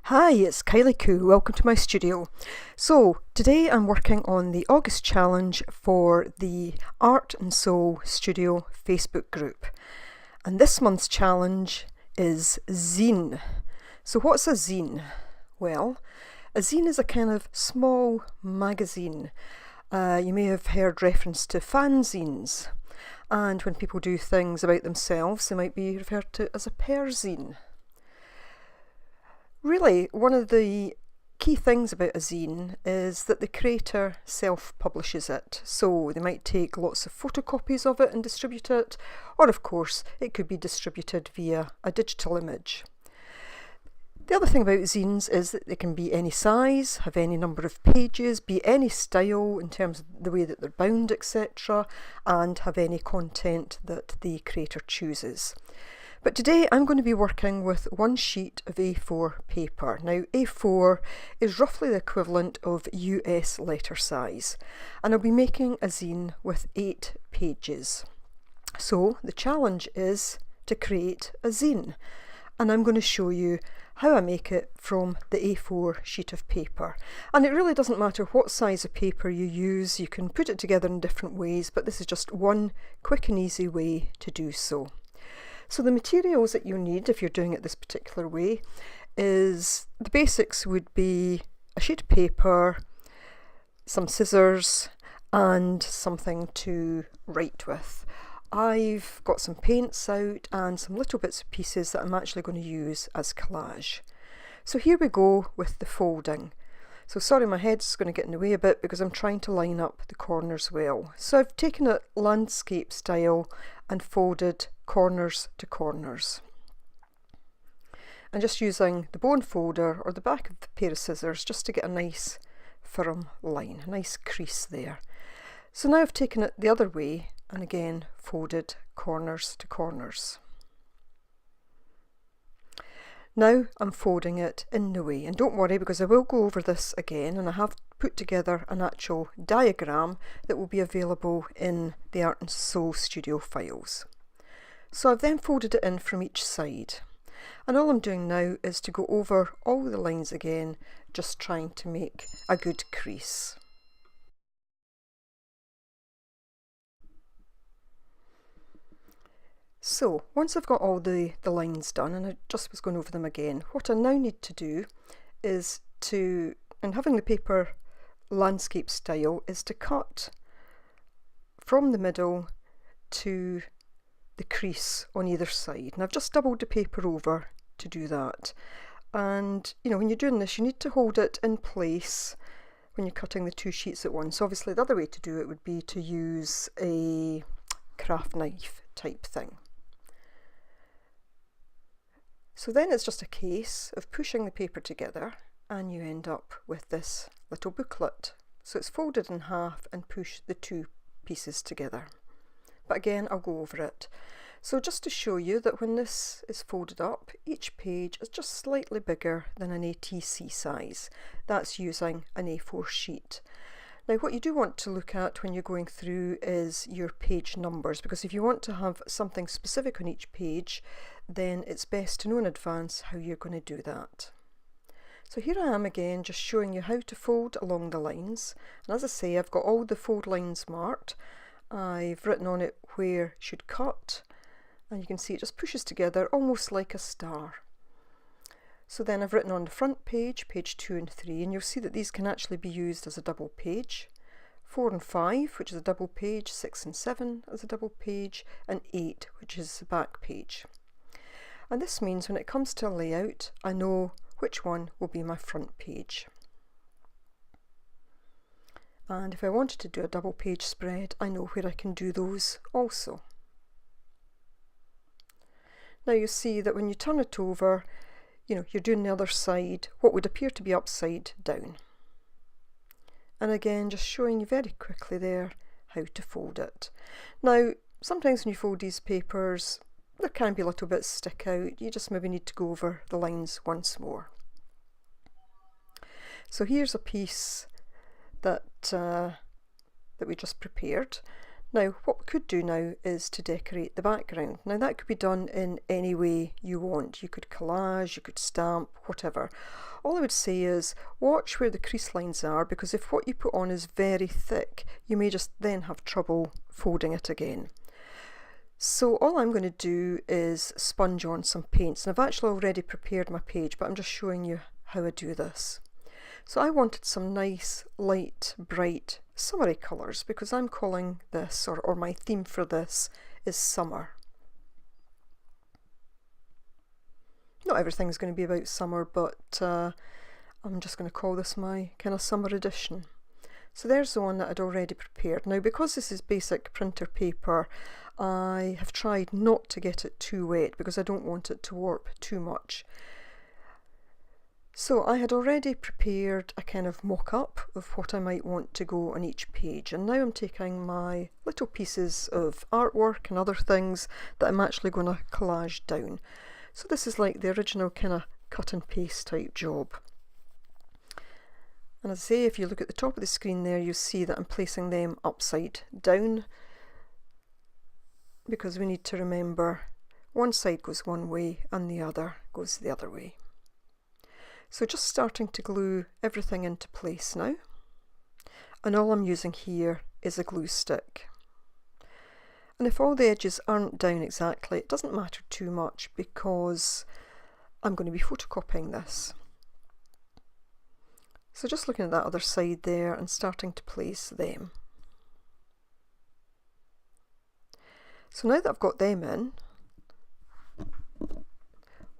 Hi, it's Kylie Koo. Welcome to my studio. So today I'm working on the August challenge for the Art and Soul Studio Facebook group. And this month's challenge is Zine. So what's a zine? Well, a zine is a kind of small magazine. You may have heard reference to fanzines. And when people do things about themselves, they might be referred to as a perzine. Really, one of the key things about a zine is that the creator self-publishes it. So they might take lots of photocopies of it and distribute it, or of course it could be distributed via a digital image. The other thing about zines is that they can be any size, have any number of pages, be any style in terms of the way that they're bound, etc., and have any content that the creator chooses. But today I'm going to be working with one sheet of A4 paper. Now A4 is roughly the equivalent of US letter size, and I'll be making a zine with 8 pages. So the challenge is to create a zine, and I'm going to show you how I make it from the A4 sheet of paper. And it really doesn't matter what size of paper you use, you can put it together in different ways, but this is just one quick and easy way to do so. So the materials that you need if you're doing it this particular way is the basics would be a sheet of paper, some scissors and something to write with. I've got some paints out and some little bits and pieces that I'm actually going to use as collage. So here we go with the folding. So sorry, my head's going to get in the way a bit because I'm trying to line up the corners well. So I've taken it landscape style and folded corners to corners. And just using the bone folder or the back of the pair of scissors just to get a nice firm line, a nice crease there. So now I've taken it the other way and again folded corners to corners. Now I'm folding it in the way, and don't worry because I will go over this again, and I have put together an actual diagram that will be available in the Art and Soul Studio files. So I've then folded it in from each side, and all I'm doing now is to go over all the lines again, just trying to make a good crease. So once I've got all the lines done, and I just was going over them again, what I now need to do is to, and having the paper landscape style, is to cut from the middle to the crease on either side. And I've just doubled the paper over to do that. And you know, when you're doing this, you need to hold it in place when you're cutting the two sheets at once. Obviously the other way to do it would be to use a craft knife type thing. So then it's just a case of pushing the paper together and you end up with this little booklet. So it's folded in half and push the two pieces together. But again, I'll go over it. So just to show you that when this is folded up, each page is just slightly bigger than an ATC size. That's using an A4 sheet. Now what you do want to look at when you're going through is your page numbers, because if you want to have something specific on each page, then it's best to know in advance how you're going to do that. So here I am again, just showing you how to fold along the lines. And as I say, I've got all the fold lines marked. I've written on it where it should cut, and you can see it just pushes together almost like a star. So then I've written on the front page, page 2 and 3, and you'll see that these can actually be used as a double page. 4 and 5, which is a double page, 6 and 7 as a double page, and 8, which is the back page. And this means when it comes to a layout, I know which one will be my front page. And if I wanted to do a double page spread, I know where I can do those also. Now you see that when you turn it over, you know, you're doing the other side, what would appear to be upside down. And again, just showing you very quickly there how to fold it. Now, sometimes when you fold these papers, there can be a little bit stick out. You just maybe need to go over the lines once more. So here's a piece that we just prepared. Now, what we could do now is to decorate the background. Now, that could be done in any way you want. You could collage, you could stamp, whatever. All I would say is watch where the crease lines are, because if what you put on is very thick, you may just then have trouble folding it again. So all I'm going to do is sponge on some paints, and I've actually already prepared my page, but I'm just showing you how I do this. So I wanted some nice, light, bright, summery colours, because I'm calling this, or my theme for this, is summer. Not everything's going to be about summer, but I'm just going to call this my kind of summer edition. So there's the one that I'd already prepared. Now, because this is basic printer paper, I have tried not to get it too wet because I don't want it to warp too much. So I had already prepared a kind of mock-up of what I might want to go on each page, and now I'm taking my little pieces of artwork and other things that I'm actually going to collage down. So this is like the original kind of cut and paste type job. And as I say, if you look at the top of the screen there, you'll see that I'm placing them upside down, because we need to remember one side goes one way and the other goes the other way. So just starting to glue everything into place now, and all I'm using here is a glue stick. And if all the edges aren't down exactly, it doesn't matter too much because I'm going to be photocopying this. So just looking at that other side there and starting to place them. So now that I've got them in,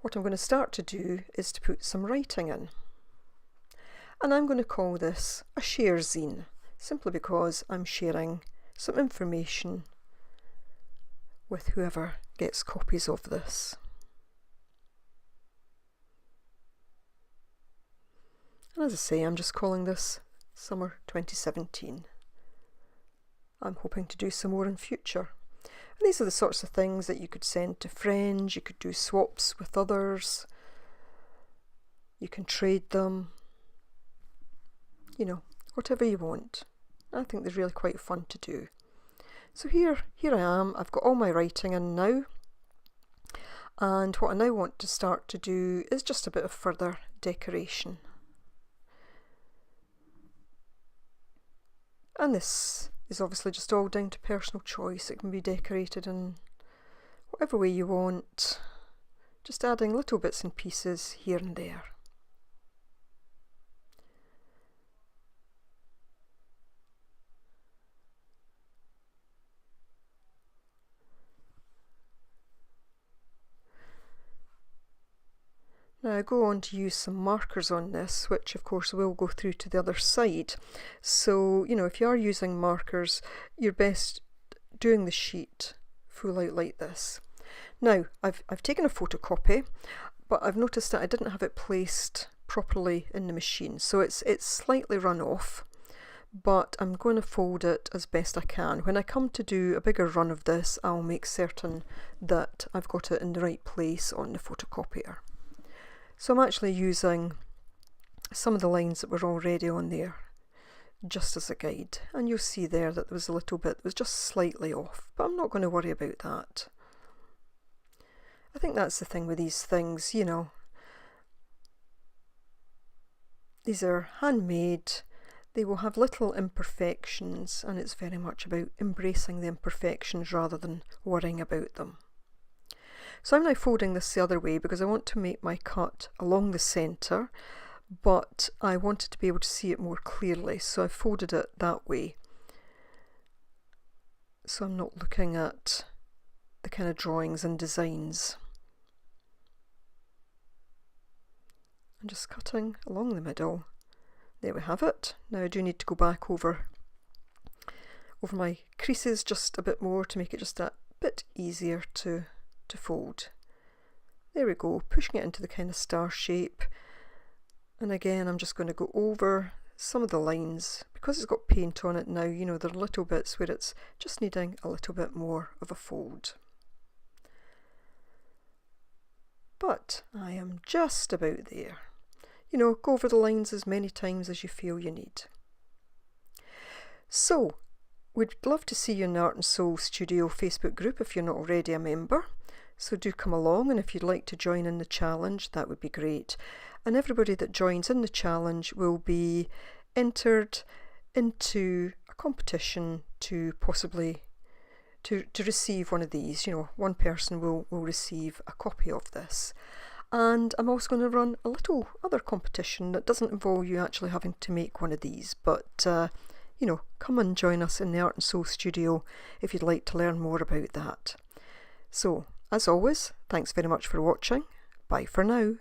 what I'm going to start to do is to put some writing in. And I'm going to call this a share zine, simply because I'm sharing some information with whoever gets copies of this. And as I say, I'm just calling this Summer 2017. I'm hoping to do some more in future. And these are the sorts of things that you could send to friends, you could do swaps with others, you can trade them, you know, whatever you want. I think they're really quite fun to do. So here I am, I've got all my writing in now, and what I now want to start to do is just a bit of further decoration. And this is obviously just all down to personal choice. It can be decorated in whatever way you want, just adding little bits and pieces here and there. Now I go on to use some markers on this, which of course will go through to the other side. So, you know, if you are using markers, you're best doing the sheet full out like this. Now, I've taken a photocopy, but I've noticed that I didn't have it placed properly in the machine. So it's slightly run off, but I'm going to fold it as best I can. When I come to do a bigger run of this, I'll make certain that I've got it in the right place on the photocopier. So I'm actually using some of the lines that were already on there just as a guide, and you'll see there that there was a little bit that was just slightly off, but I'm not going to worry about that. I think that's the thing with these things, you know, these are handmade, they will have little imperfections, and it's very much about embracing the imperfections rather than worrying about them. So I'm now folding this the other way because I want to make my cut along the centre, but I wanted to be able to see it more clearly, so I folded it that way. So I'm not looking at the kind of drawings and designs. I'm just cutting along the middle. There we have it. Now I do need to go back over my creases just a bit more to make it just a bit easier to fold. There we go, pushing it into the kind of star shape, and again I'm just going to go over some of the lines because it's got paint on it now. You know, there are little bits where it's just needing a little bit more of a fold, but I am just about there. You know, go over the lines as many times as you feel you need. So We'd love to see you in the Art and Soul Studio Facebook group if you're not already a member. So do come along, and if you'd like to join in the challenge, that would be great. And everybody that joins in the challenge will be entered into a competition to possibly to receive one of these. One person will receive a copy of this. And I'm also going to run a little other competition that doesn't involve you actually having to make one of these, but come and join us in the Art and Soul Studio if you'd like to learn more about that. So, as always, thanks very much for watching. Bye for now.